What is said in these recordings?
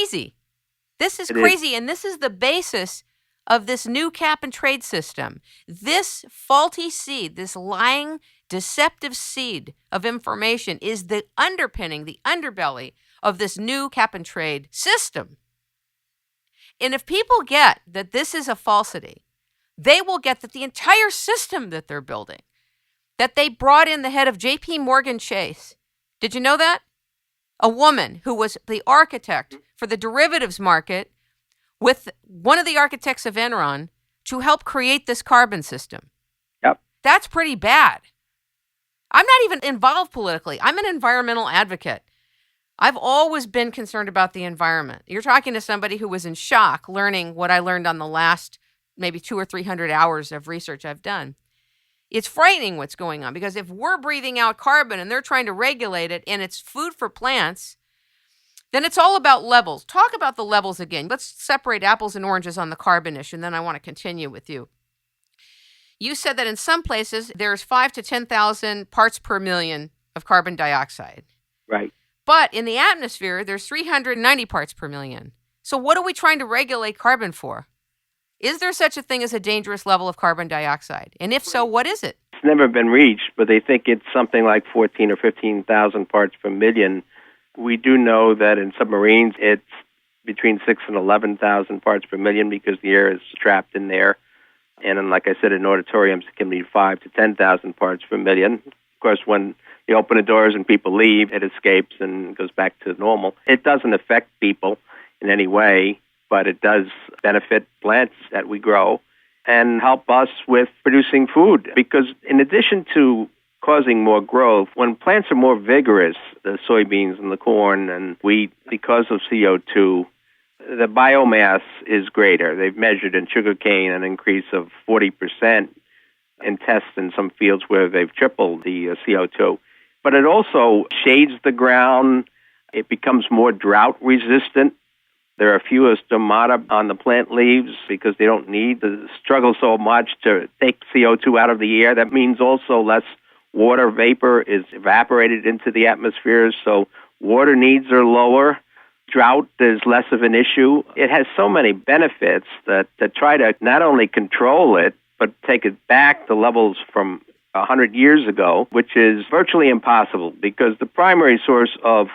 crazy. This is crazy, and this is the basis of this new cap and trade system. This faulty seed, this lying, deceptive seed of information is the underpinning, the underbelly of this new cap and trade system. And if people get that this is a falsity, they will get that the entire system that they're building, that they brought in the head of J.P. Morgan Chase. Did you know that? A woman who was the architect for the derivatives market with one of the architects of Enron to help create this carbon system. Yep. That's pretty bad. I'm not even involved politically. I'm an environmental advocate. I've always been concerned about the environment. You're talking to somebody who was in shock learning what I learned on the last maybe 200 or 300 hours of research I've done. It's frightening what's going on, because if we're breathing out carbon and they're trying to regulate it and it's food for plants, then it's all about levels. Talk about the levels again. Let's separate apples and oranges on the carbon issue, and then I want to continue with you. You said that in some places there's 5,000 to 10,000 parts per million of carbon dioxide. Right. But in the atmosphere, there's 390 parts per million. So what are we trying to regulate carbon for? Is there such a thing as a dangerous level of carbon dioxide? And if so, what is it? It's never been reached, but they think it's something like 14 or 15,000 parts per million. We do know that in submarines, it's between 6,000 and 11,000 parts per million because the air is trapped in there. And then, like I said, in auditoriums, it can be 5,000 to 10,000 parts per million. Of course, when you open the doors and people leave, it escapes and goes back to normal. It doesn't affect people in any way, but it does benefit plants that we grow and help us with producing food. Because in addition to causing more growth, when plants are more vigorous, the soybeans and the corn and wheat, because of CO2, the biomass is greater. They've measured in sugarcane an increase of 40% in tests in some fields where they've tripled the CO2. But it also shades the ground. It becomes more drought resistant. There are fewer stomata on the plant leaves because they don't need to struggle so much to take CO2 out of the air. That means also less water vapor is evaporated into the atmosphere, so water needs are lower. Drought is less of an issue. It has so many benefits that try to not only control it, but take it back to levels from 100 years ago, which is virtually impossible because the primary source of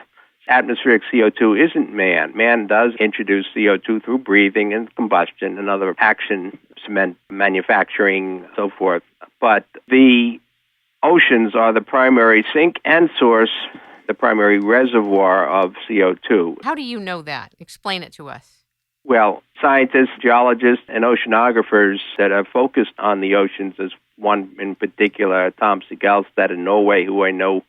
atmospheric CO2 isn't man. Man does introduce CO2 through breathing and combustion and other action, cement manufacturing, so forth. But the oceans are the primary sink and source, the primary reservoir of CO2. How do you know that? Explain it to us. Well, scientists, geologists, and oceanographers that are focused on the oceans, as one in particular, Tom Segelstedt in Norway, who I know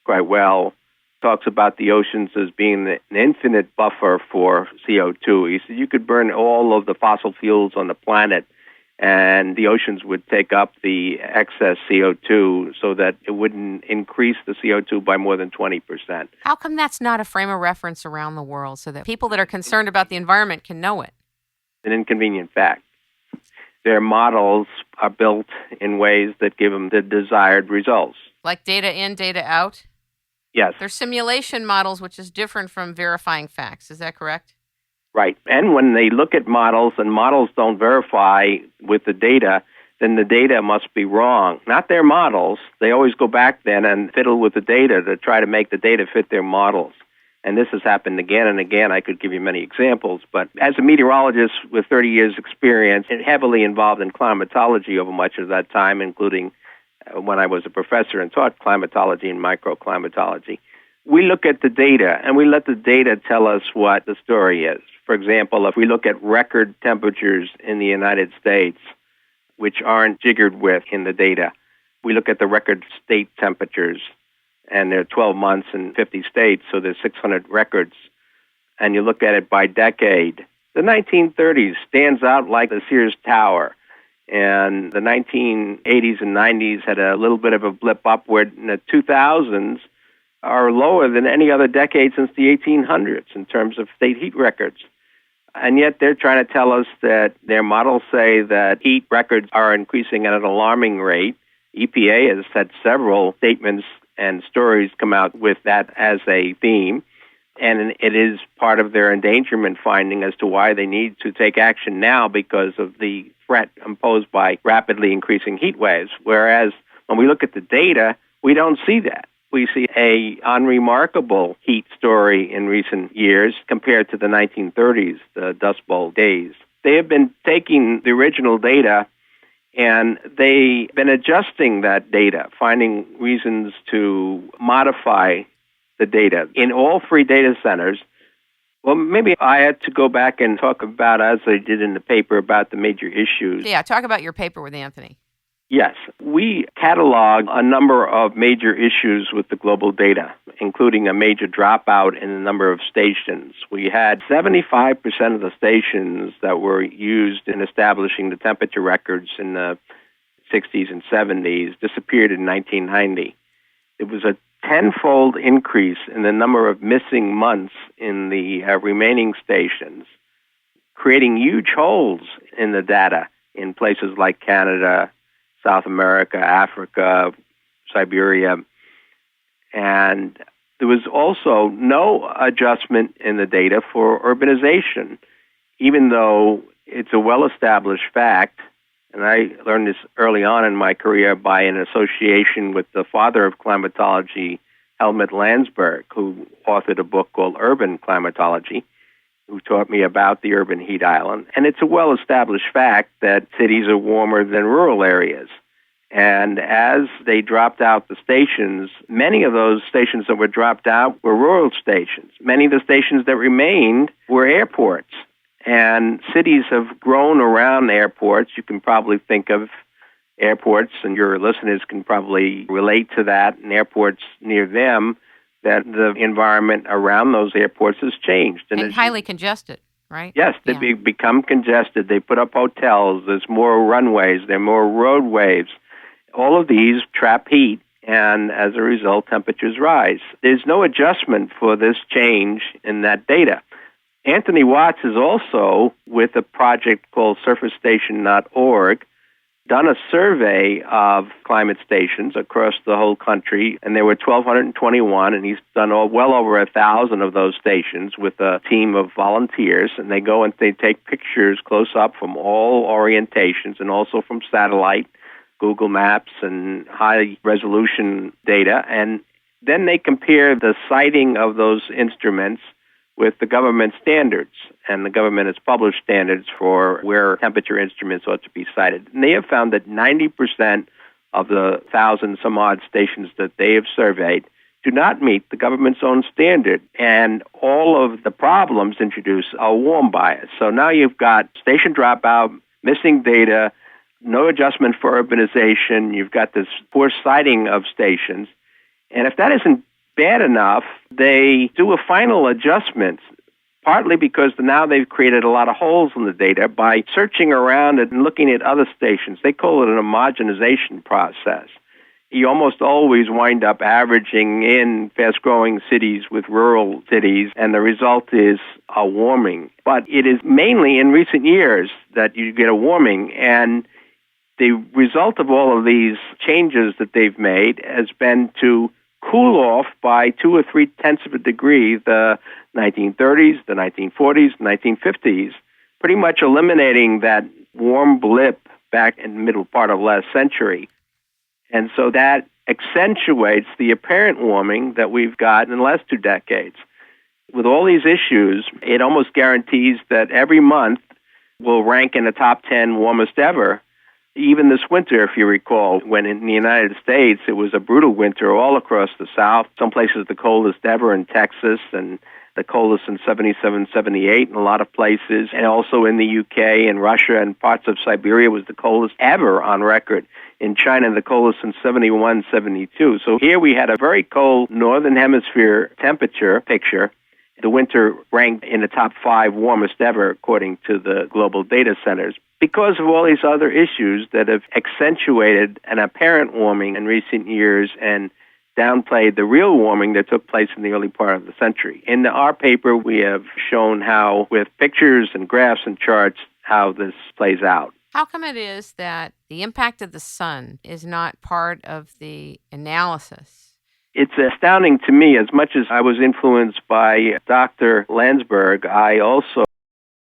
quite well, talks about the oceans as being an infinite buffer for CO2. He said you could burn all of the fossil fuels on the planet and the oceans would take up the excess CO2 so that it wouldn't increase the CO2 by more than 20%. How come that's not a frame of reference around the world so that people that are concerned about the environment can know it? An inconvenient fact. Their models are built in ways that give them the desired results. Like data in, data out? Yes. They're simulation models, which is different from verifying facts. Is that correct? Right. And when they look at models and models don't verify with the data, then the data must be wrong. Not their models. They always go back then and fiddle with the data to try to make the data fit their models. And this has happened again and again. I could give you many examples. But as a meteorologist with 30 years' experience and heavily involved in climatology over much of that time, including when I was a professor and taught climatology and microclimatology, we look at the data and we let the data tell us what the story is. For example, if we look at record temperatures in the United States, which aren't jiggered with in the data, we look at the record state temperatures, and there are 12 months in 50 states, so there's 600 records, and you look at it by decade. The 1930s stands out like the Sears Tower, and the 1980s and 90s had a little bit of a blip upward, and the 2000s are lower than any other decade since the 1800s in terms of state heat records. And yet they're trying to tell us that their models say that heat records are increasing at an alarming rate. EPA has had several statements and stories come out with that as a theme. And it is part of their endangerment finding as to why they need to take action now because of the threat imposed by rapidly increasing heat waves. Whereas when we look at the data, we don't see that. We see a unremarkable heat story in recent years compared to the 1930s, the Dust Bowl days. They have been taking the original data and they've been adjusting that data, finding reasons to modify the data in all three data centers. Well, maybe I had to go back and talk about, as I did in the paper, about the major issues. Yeah, talk about your paper with Anthony. Yes. We cataloged a number of major issues with the global data, including a major dropout in the number of stations. We had 75% of the stations that were used in establishing the temperature records in the 60s and 70s disappeared in 1990. It was a tenfold increase in the number of missing months in the remaining stations, creating huge holes in the data in places like Canada, South America, Africa, Siberia. And there was also no adjustment in the data for urbanization, even though it's a well-established fact. And I learned this early on in my career by an association with the father of climatology, Helmut Landsberg, who authored a book called Urban Climatology, who taught me about the urban heat island. And it's a well-established fact that cities are warmer than rural areas. And as they dropped out the stations, many of those stations that were dropped out were rural stations. Many of the stations that remained were airports. And cities have grown around airports. You can probably think of airports, and your listeners can probably relate to that, and airports near them, that the environment around those airports has changed. And highly congested, right? Yes, they become congested. They put up hotels. There's more runways. There are more roadways. All of these trap heat, and as a result, temperatures rise. There's no adjustment for this change in that data. Anthony Watts is also, with a project called surfacestation.org, done a survey of climate stations across the whole country, and there were 1,221, and he's done well over 1,000 of those stations with a team of volunteers, and they go and they take pictures close up from all orientations and also from satellite, Google Maps, and high-resolution data, and then they compare the siting of those instruments with the government standards, and the government has published standards for where temperature instruments ought to be sited. And they have found that 90% of the 1,000-some-odd stations that they have surveyed do not meet the government's own standard, and all of the problems introduce a warm bias. So now you've got station dropout, missing data, no adjustment for urbanization, you've got this poor siting of stations, and if that isn't bad enough, they do a final adjustment, partly because now they've created a lot of holes in the data by searching around and looking at other stations. They call it an homogenization process. You almost always wind up averaging in fast-growing cities with rural cities, and the result is a warming. But it is mainly in recent years that you get a warming, and the result of all of these changes that they've made has been to cool off by 2 or 3/10 of a degree the 1930s, the 1940s, 1950s, pretty much eliminating that warm blip back in the middle part of last century. And so that accentuates the apparent warming that we've got in the last 2 decades. With all these issues, it almost guarantees that every month will rank in the top 10 warmest ever. Even this winter, if you recall, when in the United States it was a brutal winter all across the South, some places the coldest ever in Texas, and the coldest in 77, 78 in a lot of places, and also in the UK and Russia and parts of Siberia was the coldest ever on record. In China, the coldest in 71, 72. So here we had a very cold northern hemisphere temperature picture. The winter ranked in the top 5 warmest ever, according to the global data centers, because of all these other issues that have accentuated an apparent warming in recent years and downplayed the real warming that took place in the early part of the century. In our paper, we have shown how, with pictures and graphs and charts, how this plays out. How come it is that the impact of the sun is not part of the analysis It's astounding to me. As much as I was influenced by Dr. Landsberg, I also